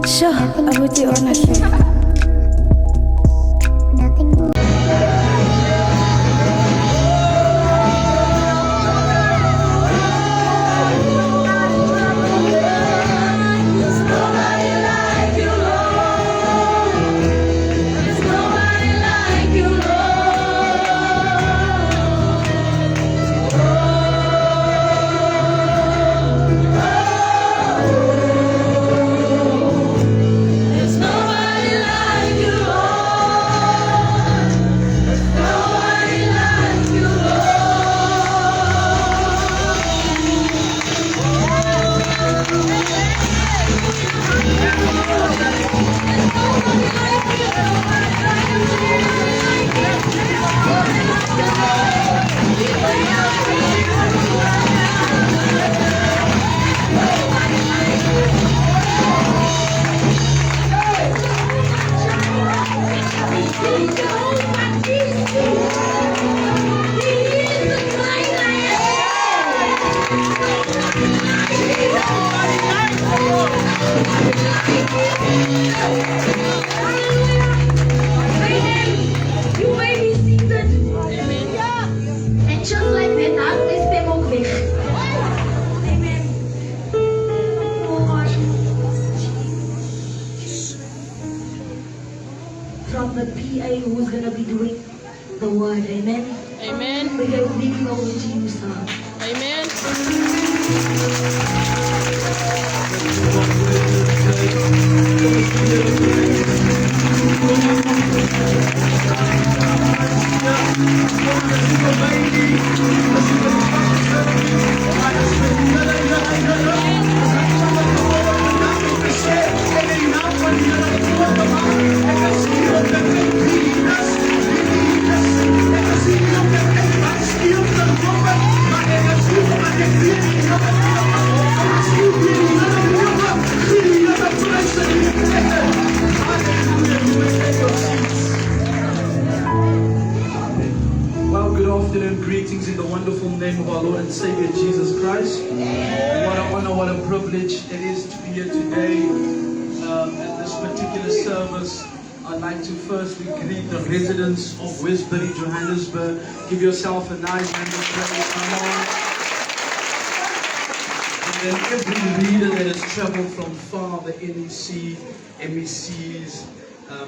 Sure, I would do honestly. From the PA who's gonna be doing the word, amen? Amen. We are leaving over to you, sir. Amen. Well, good afternoon, greetings in the wonderful name of our Lord and Savior Jesus Christ. What an honor, what a privilege it is to be here today at this particular service. I'd like to firstly greet the residents of Westbury, Johannesburg. Give yourself a nice hand of praise. Come on. And then every reader that has traveled from far, the NEC, MECs,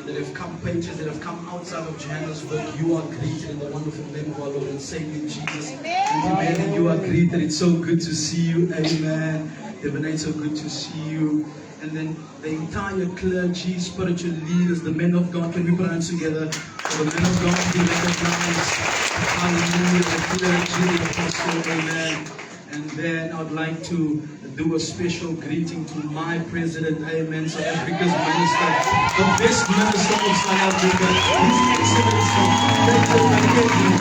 that have come, pages that have come outside of Johannesburg, you are greeted in the wonderful name of our Lord and Savior Jesus. Amen. And you are greeted. It's so good to see you. Amen. Devonay, it's so good to see you. And then the entire clergy, spiritual leaders, the men of God. Can we put our hands together for the men of God to be recognized? Hallelujah. The clergy, the apostle. Amen. And then I'd like to do a special greeting to my president, amen, South Africa's minister, the best minister of South Africa, His Excellency, Dr. Makeni.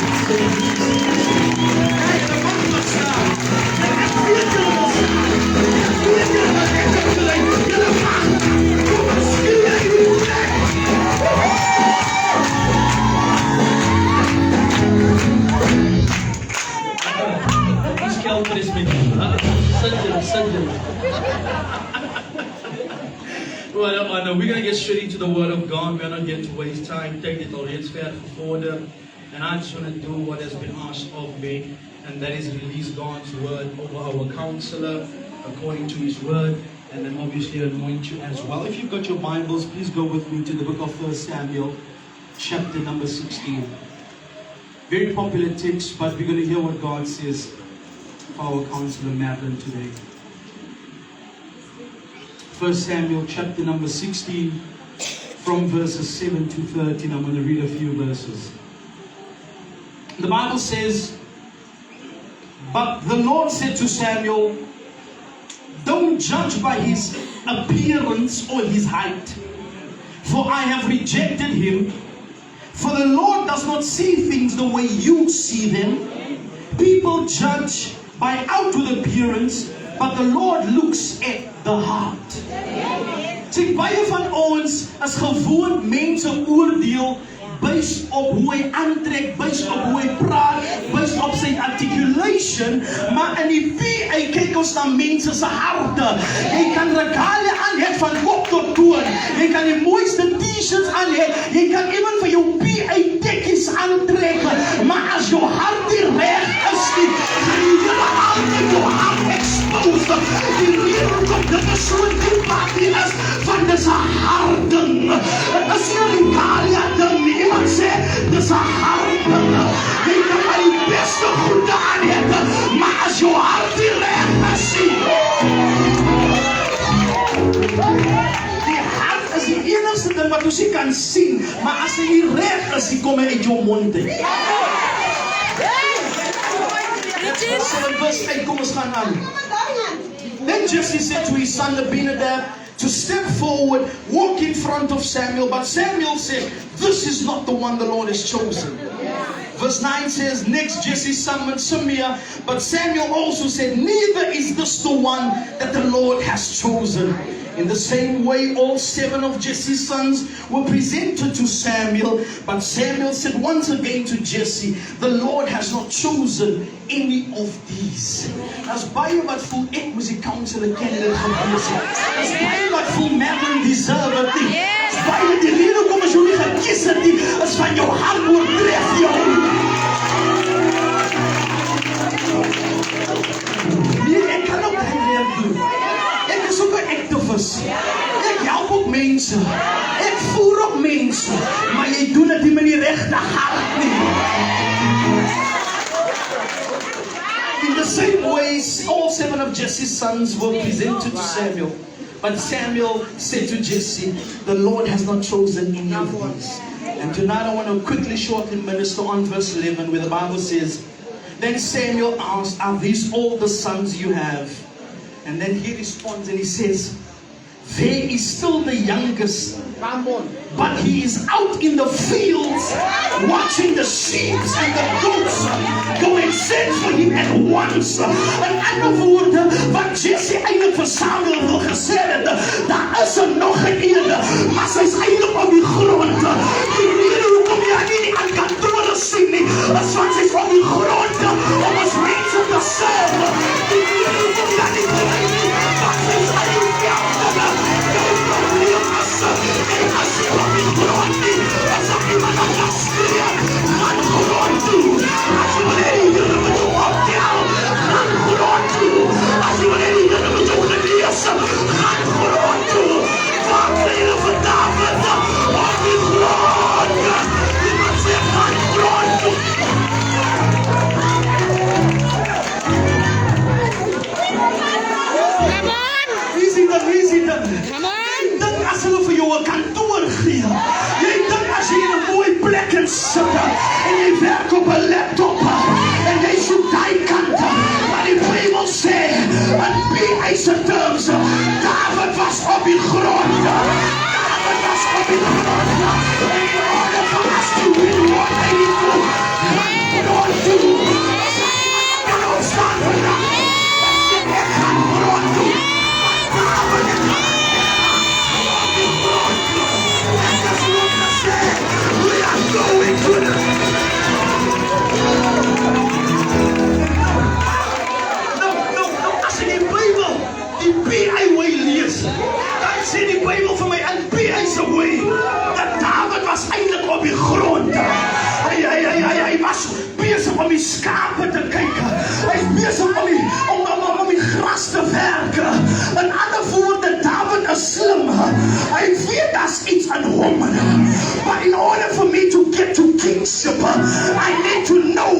What an honor. We're going to get straight into the Word of God. We're not going to waste time. Take it already. It's fair forward. And I just want to do what has been asked of me, and that is release God's Word over our counselor according to His Word, and then obviously anoint you as well. If you've got your Bibles, please go with me to the book of 1 Samuel, chapter number 16. Very popular text, but we're going to hear what God says for our counselor Madeline today. 1 Samuel chapter number 16, from verses 7 to 13. I'm going to read a few verses. The Bible says, "But the Lord said to Samuel, don't judge by his appearance or his height, for I have rejected him. For the Lord does not see things the way you see them. People judge by outward appearance, but the Lord looks at the heart." Sien, baie van ons is gewoond mense oordeel based op hoe hy aantrek, based op hoe hy praat, based op sy articulation, maar in die VA kyk ons na mense se harte. Jy kan regale aan het van kop tot toe, skoon. Jy kan die mooiste t-shirts aan hê. Jy kan ewen vir jou PA tekkies aantrek. Maar as jou hart nie reg is nie, gaan jy hele altyd jou hart expose. Die rede hoekom dit so diep is, want dis 'n hardding. Dit is nie 'n Italia ding nie. Iemand sê, dis 'n hardding. Jy kan maar die beste goede aan hê, maar as jou hart nie reg is nie, die hart is die enigste ding wat ons nie kan sien, maar as hy nie reg is, hy kom uit jou mond uit. Verse 8, kom ons gaan aan. Then Jesse said to his son Abinadab to step forward, walk in front of Samuel. But Samuel said, this is not the one the Lord has chosen. Verse 9 says, next Jesse summoned Shimea, but Samuel also said, neither is this the one that the Lord has chosen. In the same way, all 7 of Jesse's sons were presented to Samuel, but Samuel said once again to Jesse, the Lord has not chosen any of these. As baie wat voel ek moes die counselor candidate gewees het. As baie wat voel Madeline deserve it nie. As baie die rede hoekom as jy nie gekies het nie, is van jou hart oortref jou. Nee, ek kan ook die werk doen. Ek is ook 'n activist. Ek help ook mense. Ek voer op mense. Maar jy doen dit nie met die regte hart nie. In the same way, all 7 of Jesse's sons were presented to Samuel. But Samuel said to Jesse, the Lord has not chosen any of these. And tonight I want to quickly shortly minister on verse 11 where the Bible says, then Samuel asked, are these all the sons you have? And then he responds and he says, there is still the youngest, but he is out in the fields watching the sheep and the goats. Go and send for him at once. En ander woorde wat Jesse eintlik vir Samuel wil gesê het, daar is nog 'n ene, maar sy's eintlik op die grond. Die rede hoekom jy nie die aan kantoor sien nie, is want sy's op die grond om ons mense te serve. Die rede hoekom jy nie kry nie, want sy's aan die veld. En as jy op die grond nie, as ek iemand aan jou skree, gaan grond toe. As jy wil hê die Here moet jou optel, gaan grond toe. As jy wil hê die Here moet jou genees, gaan grond toe. Wat wil jy vir David op die grond? Iemand sê, gaan grond toe. Easy dan. As hulle vir jou 'n kantoor gee, jy dink as jy in 'n mooi plek kan sit en jy werk op 'n laptop en jy soek daai kante, maar die Bybel sê in PA terms, David was op die grond. David was op die grond. En in order for us to win what they need to, grond toe. As jy kan opstaan vandag, ek gaan grond toe. David het we are going to the... No, as in die Bybel, die PA way lees, dan sê die Bybel vir my in PA se way, dat David was eintlik op die grond. Hy was besig om die skape te kyk. Hy's besig om die gras te werk. In ander woorde, David is slim. Hy weet daar's iets aan hom. But in order for me to get to kingship, I need to know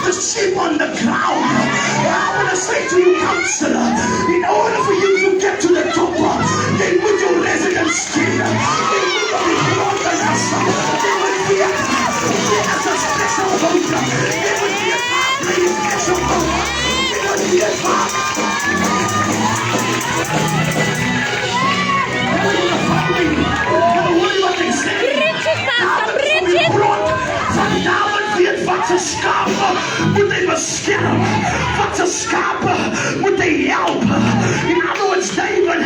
the sheep on the ground. I want to say to you, counselor, in order for you to get to the top, then put your residence skin. Then put your grond en assa. Then would be as a special vote. Then would be a very special vote. Then would be a David weet wat sy skape moet hy beskerm, wat sy skape moet hy help. In other words, David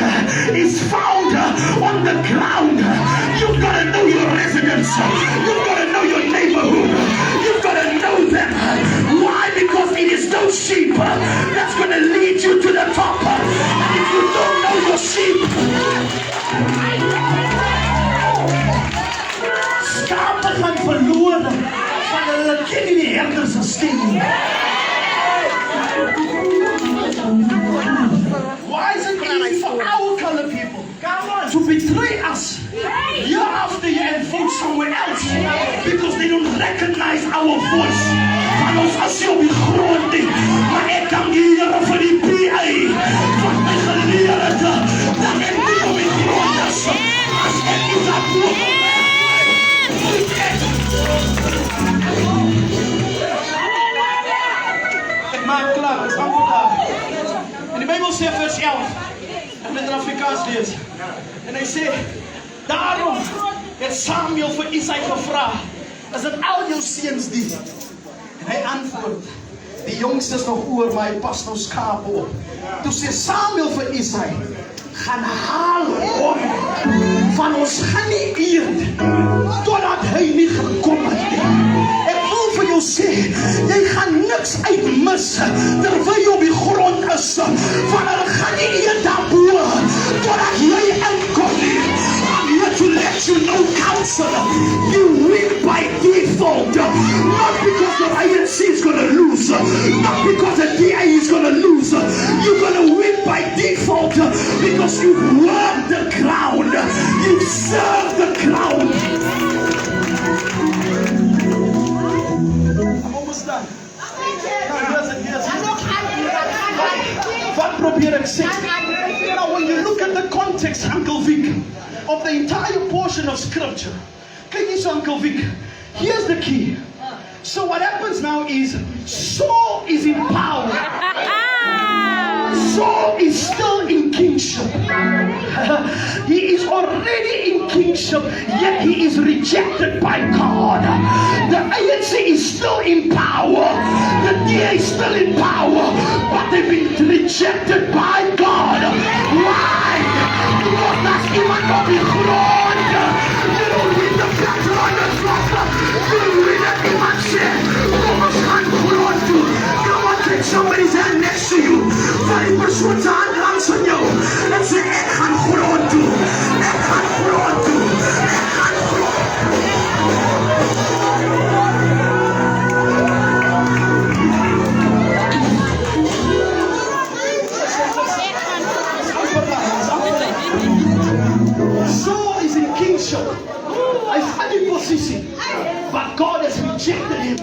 is found on the ground. You've got to know your residence. You've got to know your neighborhood. You've got to know them. Why? Because it is those sheep that's going to lead you to the top. And if you don't know your sheep, scheme. Why is it easy for our colored people to betray us year after year and vote somewhere else? Because they don't recognize our voice. Van ons as jy op die grond nie, maar ek dank die Here vir die PA wat my geleer het dat ek nie op die grond is as ek nie dat doe. Ek maak klaar, ek is amper klaar. En die Bijbel sê vers 11, en dit in Afrikaans lees, en hy sê, daarom het Samuel vir Isaai gevra, is dit al jou seuns die? En hy antwoord, die jongste is nog oor, maar hy pas nou skape op. Toe sê Samuel vir Isaai, gaan haal hom, van ons gaan nie eet, totdat hy nie gekom het nie. Ek wil vir jou sê, jy gaan niks uitmis, terwyl jy op die grond is, van hulle gaan nie eet daarboe, totdat jy inkom nie. I'm here to let you know, counselor, you win by default, not because the INC is going to lose, not because the DA is going to lose, you're going to win by default, because you've won the crown, you've served the crown. I'm almost done. Wat probeer ek sê? Now when you look at the context, Uncle Vic, of the entire portion of scripture, kyk hier so Uncle Vic, here's the key. So what happens now is, Saul is in power. Saul is still in kingship. He is already in kingship, yet he is rejected by God. The ANC is still in power. The DA is still in power, but they've been rejected by God. Why? Because that's iemand op die grond. You don't win the battle on the front. You win it, iemand sê, kom ons gaan grond toe. Come on, take somebody's hand next to you. Vat die persoon se hand langs van jou en sê, ek gaan grond toe. Ek gaan grond toe. Ek gaan grond toe. Saul is in kingship. Hy is in die posisie. But God has rejected him.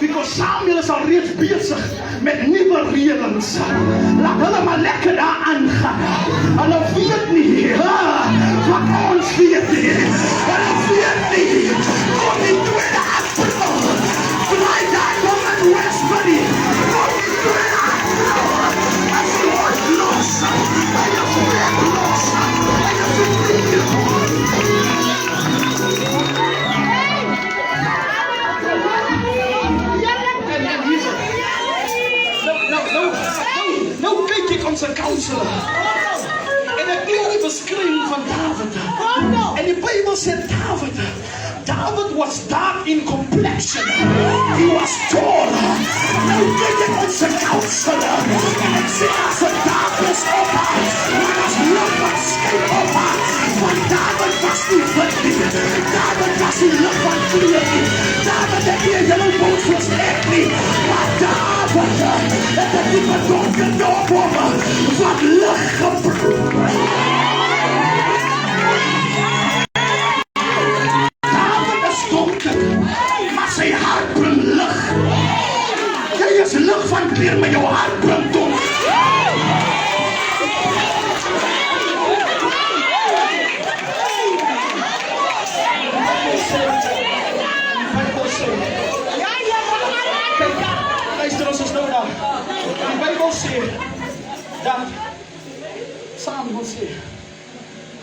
Because Samuel is alreeds bezig met nuwe reëlings. Laat hulle maar lekker daar aangaan. Hulle weet nie wat ons weet nie. Hulle weet nie. Kom die 2 April. Fly daar kom in Westbury. Kom die 2 April. As jy wordt los. Hy is weg los. Hy is vervreemd. Nou kyk ek ons counselor. En ek leer die beskrywing van David. En die Bijbel sê David was dark in complexion. He was tall. Nou kyk ek ons counselor. En ek sê as 'n darkness op haar, maar as lig wat skyn op haar. Want David was nie wit nie. David was nie lig van kleur nie. David het nie 'n hele boot soos ek nie. Maar David het 'n diepe donker dorp op wat lig gebring. David is donker, maar sy hart bring lig. Jy is lig van kleur, maar jou hart bring donker. Luister, ons is nou daar. Die Bijbel sê dat Samuel sê,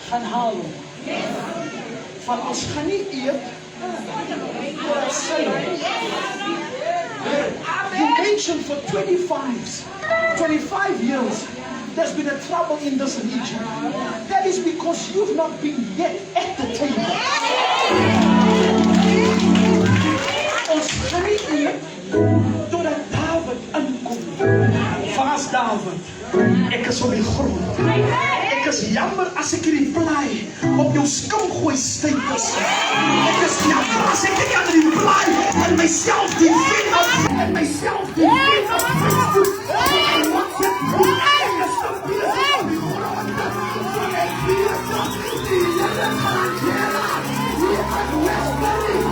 gaan haal hom. Van ons gaan nie eet wat sy. You mentioned for 25 years there's been a trouble in this region. That is because you've not been yet at the table. Ons gaan nie eet totdat David inkom. Vaas David, ek is op die grond. Ek Ek is jammer as ek hierdie plaai op jou skumgooi stuipers. Ek is jammer as ek nie aan die plaai en myself die wen op Facebook. En wat sê jy? Ek is so besig om die grond te van ek weet die hele kantera. Die het Westbury.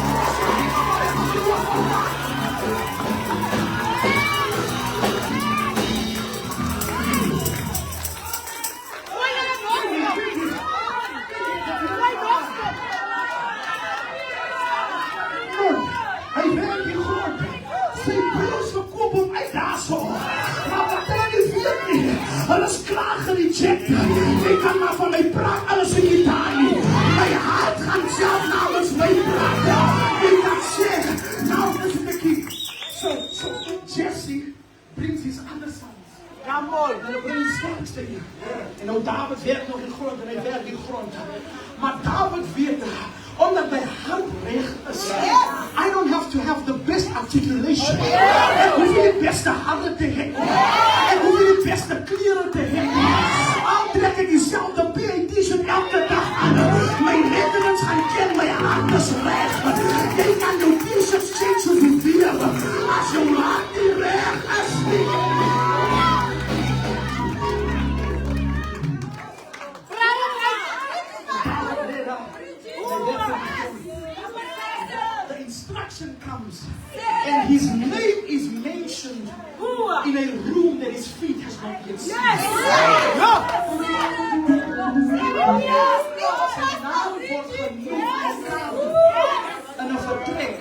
Alles klaar gereject. Ek kan maar van my praat, alles in gitaar nie. My hart gaan self namens my praat. Ek kan sê, nou is het ek hier. So Jesse brings his other sons. Come on, en hy bring die sterkste hier. En nou David werk nog die grond, en hy werk die grond. Maar David weet, omdat my hart reg is, I don't have to have the best articulation. Ek hoef nie die beste hande te hê. Ek hoef nie die beste kleren te hê. Al trek ek diezelfde PA-t-shirt elke dag aan. My reference gaan ken, my hart is reg. Jy kan jou t-shirts change soos die weer. As jou hart nie reg is nie. The instruction comes, and his name is mentioned in a room that his feet has not yet seen. En een vertrek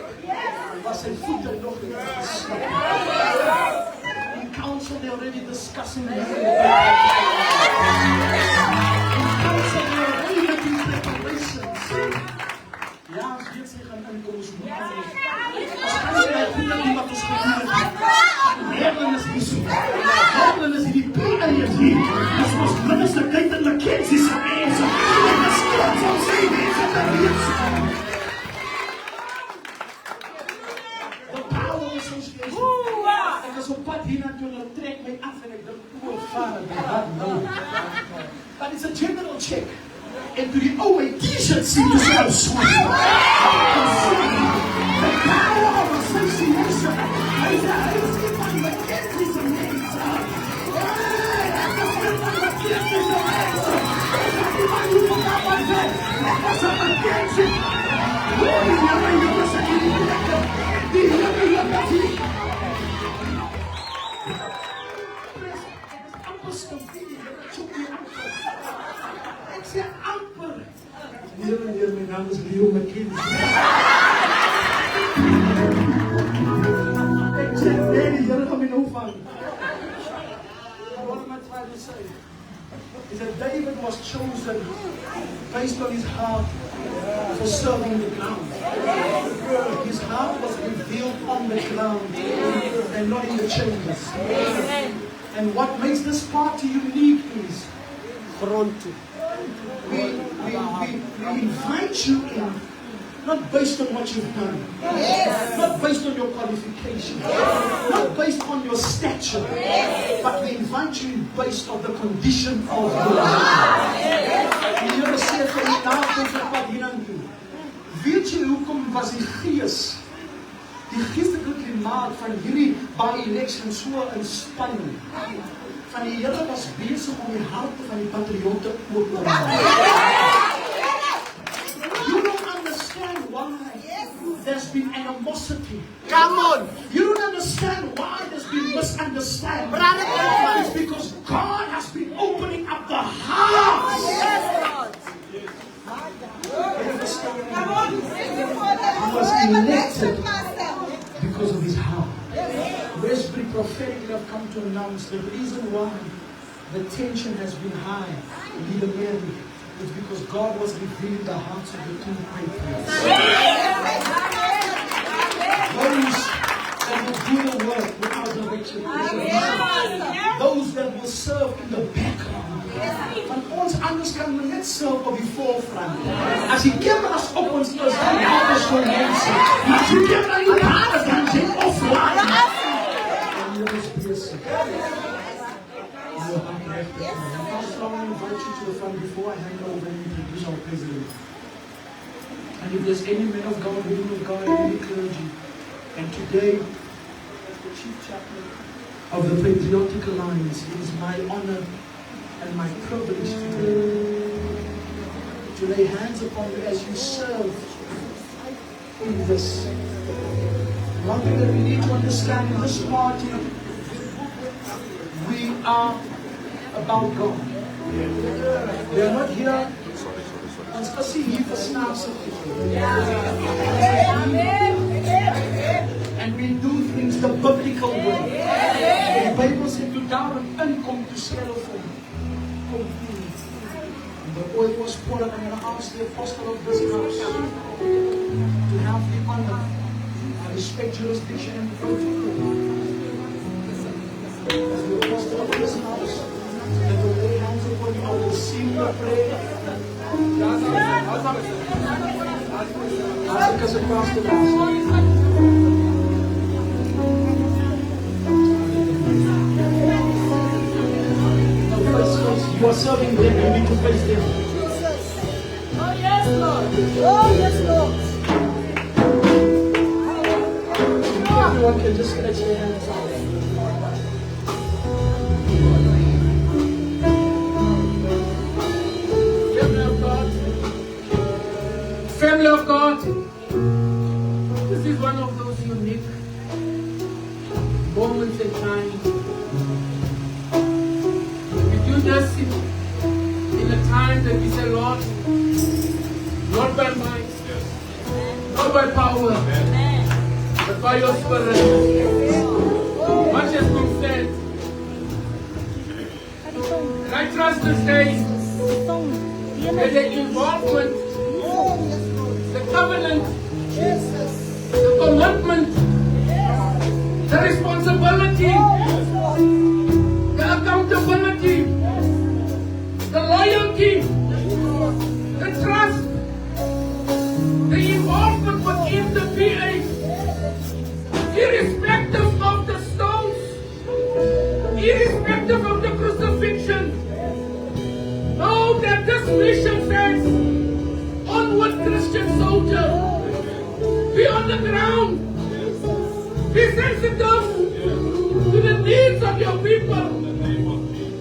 was zijn voeten nog niet geslagen. In council they already discussing the council they already making preparations. Ja, als dit zich aan ons moet als kan je wat ons gebeurt. Herden is niet zo. Herden is die PA hier. Dat was minister Clayton McKenzie zijn mensen. En dat is trots op zijn mensen te weersen. De Power Association. Ik was op pad hier naartoe en dat trekt mij af en ik dacht, oh vader, dat nou. But it's a general check. En toen die oude t-shirt ziet, is er een zwart. The Power of Association. Hij is een van de Mackenzie's mensen. Dat is een van de Mackenzie's mensen. Dat is iemand die van dat was zijn. Dat is een Mackenzie. Die jongen jongens zijn hier niet lekker. Die jongen jongens hier. Het is amper stofie. Dat zoek je amper. Ik zeg amper. Meneer, mijn naam is Leo McKenzie. Ik zeg, nee, die jullie gaan me nou vangen. What am I trying to say? Is that David was chosen based on his heart for serving the ground. His heart was revealed on the ground and not in the chambers. And what makes this party unique is we invite you in, not based on what you've done, not based on your qualification, not based on your stature, but we invite you in based on the condition of your life. En jullie sê vir die tafel vir wat hier aan doen. Weet jy hoekom was die geestelike klimaat van hierdie by-election so in spanning? Van die Here was besig om die harte van die patriotte oop te maak. You don't understand why there's been animosity. Come on! You don't understand why there's been misunderstanding. It's because God has been opening up the hearts. He was elected because of his heart. Westbury prophetically have come to announce the reason why the tension has been high in Leader Mary is because God was revealing the hearts of the two patriots. Those that will do the work without direction. Those that will serve in the background. Van ons anders kan we net serve op die voorfront. As die cameras op ons is, dan help ons voor mensen. Maar as die camera nie daar is, dan zijn offline. En jy is bezig. Jy hart recht. I invite you to the front. introduce our president. And if there's any men of God, women of God, any clergy, and today, as the chief chaplain of the Patriotic Alliance, it is my honor and my privilege to lay hands upon you as you serve in this. One thing that we need to understand in this party, we are about God. We are not here ons gesie hier vir snaakse goed. And we do things the biblical way. The Bible said to daarom inkom te stel vir kom doen. The oil was poured out and I asked the apostle of this house to have the honor. I respect jurisdiction and protocol. As the apostle of this house, that will lay hands upon you, I will seal your prayer. As it across the basket. You are serving them, you need to face them. Oh yes, Lord. Oh yes, Lord. Everyone can just stretch their hands out. Family of God, this is one of those unique moments in time. We do this in a time that we say, Lord, not by might, not by power, but by your Spirit. Much has been said. And I trust this day that the involvement, the covenant, the commitment, the responsibility, the accountability, the loyalty, the trust, the involvement within the PA, irrespective of the stones, irrespective of the crucifixion. Know that this mission says, onward Christian soldier, be on the ground, be sensitive to the needs of your people.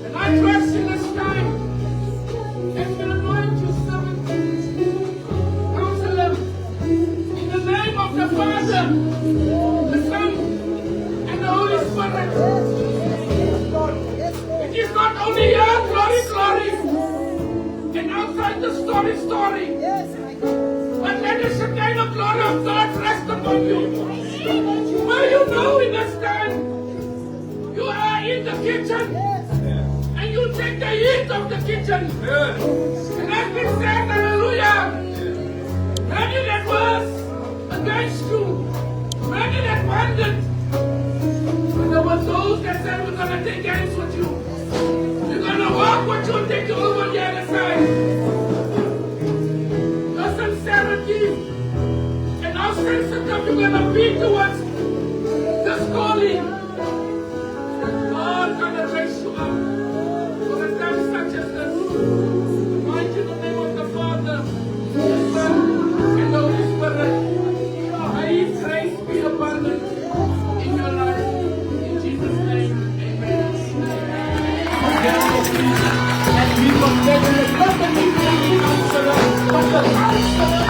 And I trust in this time, and will anoint you servant, counselor, in the name of the Father, the Son, and the Holy Spirit. It is not only here, glory, glory, and outside the story, but let the Shekinah glory of God rest upon you. May you know in this time, you are in the kitchen, and you take the heat of the kitchen. And as we said, hallelujah, many that was against you, many that wanted, but there were those that said, we're going to take hands with you. We're going to walk with you and take you over the other side. Your sincerity and how sensitive you're going to be towards this calling. God gonna raise you up for a time such as this. Remind you in the name of the Father, the Son, and the Holy Spirit. May His grace be abundant in your life. In Jesus' name, amen. And we confess not the meeting counselor, but the counselor.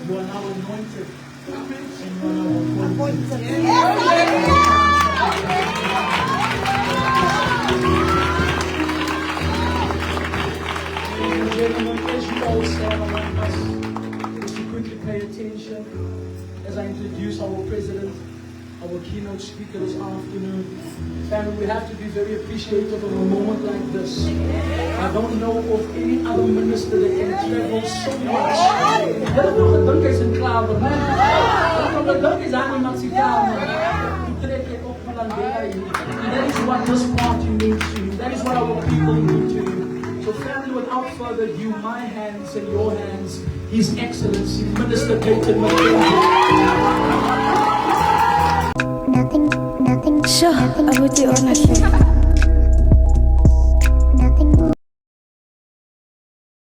You are now anointed. And you are now appointed. Ladies and gentlemen, as you all stand around us, just to quickly pay attention as I introduce our president, our keynote speaker this afternoon. Family, we have to be very appreciative of a moment like this. I don't know of any other minister that can travel so much. Hulle nog gedink hy's in Klaver, né? Hulle nog gedink hy's aan iemand se kamer. Toe trek ek op met 'n dare you. And that is what this party means to you. That is what our people mean to you. So family, without further ado, my hands and your hands, His Excellency, Minister Dayton McKenzie. Nothing. Sure, I would do honor, Chef.